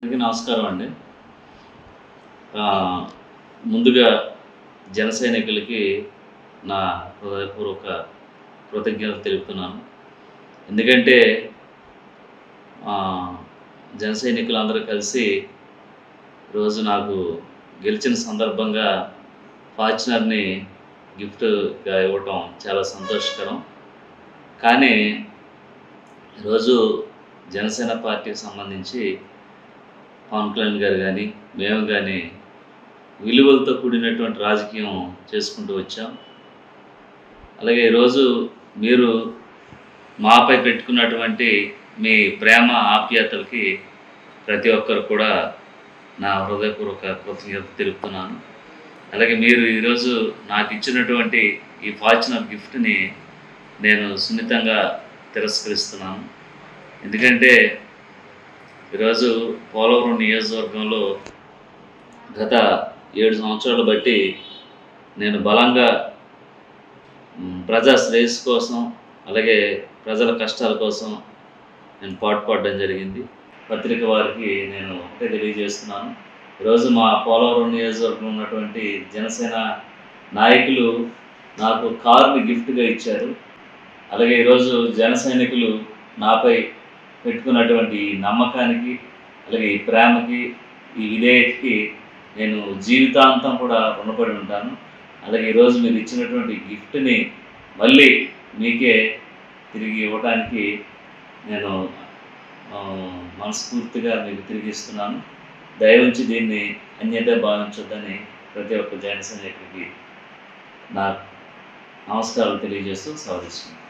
అందరికీ నమస్కారం అండి. ముందుగా జన సైనికులకి నా హృదయపూర్వక కృతజ్ఞతలు తెలుపుతున్నాను. ఎందుకంటే జన సైనికులందరూ కలిసి రోజు నాకు గెలిచిన సందర్భంగా ఫార్చునర్‌ని గిఫ్ట్‌గా ఇవ్వటం చాలా సంతోషకరం. కానీ ఈరోజు జనసేన పార్టీకి సంబంధించి పవన్ కళ్యాణ్ గారు కానీ, మేము కానీ విలువలతో కూడినటువంటి రాజకీయం చేసుకుంటూ వచ్చాం. అలాగే ఈరోజు మీరు మాపై పెట్టుకున్నటువంటి మీ ప్రేమ ఆప్యాయతలకి ప్రతి ఒక్కరు కూడా నా హృదయపూర్వక కృతజ్ఞతలు తెలుపుతున్నాను. అలాగే మీరు ఈరోజు నాకు ఇచ్చినటువంటి ఈ ఫార్చునర్ గిఫ్ట్‌ని నేను సున్నితంగా తిరస్కరిస్తున్నాను. ఎందుకంటే ఈరోజు పోలవరం నియోజకవర్గంలో గత 7 సంవత్సరాలు బట్టి నేను బలంగా ప్రజా శ్రేయస్సు కోసం, అలాగే ప్రజల కష్టాల కోసం నేను పాటుపడడం జరిగింది. పత్రిక వారికి నేను ఒకటే తెలియజేస్తున్నాను. ఈరోజు మా పోలవరం నియోజకవర్గంలో ఉన్నటువంటి జనసేన నాయకులు నాకు కారుని గిఫ్ట్‌గా ఇచ్చారు. అలాగే ఈరోజు జన సైనికులు నాపై పెట్టుకున్నటువంటి నమ్మకానికి, అలాగే ఈ ప్రేమకి, ఈ విధేయతకి నేను జీవితాంతం కూడా రుణపడి ఉంటాను. అలాగే ఈరోజు మీరు ఇచ్చినటువంటి గిఫ్ట్‌ని మళ్ళీ మీకే తిరిగి ఇవ్వడానికి నేను మనస్ఫూర్తిగా మీకు తిరిగి ఇస్తున్నాను. దయవుంచి దీన్ని అన్యథా భావించొద్దని ప్రతి ఒక్క జన సైనికుడికి నా నమస్కారాలు తెలియజేస్తూ సెలవు తీసుకుంటాను.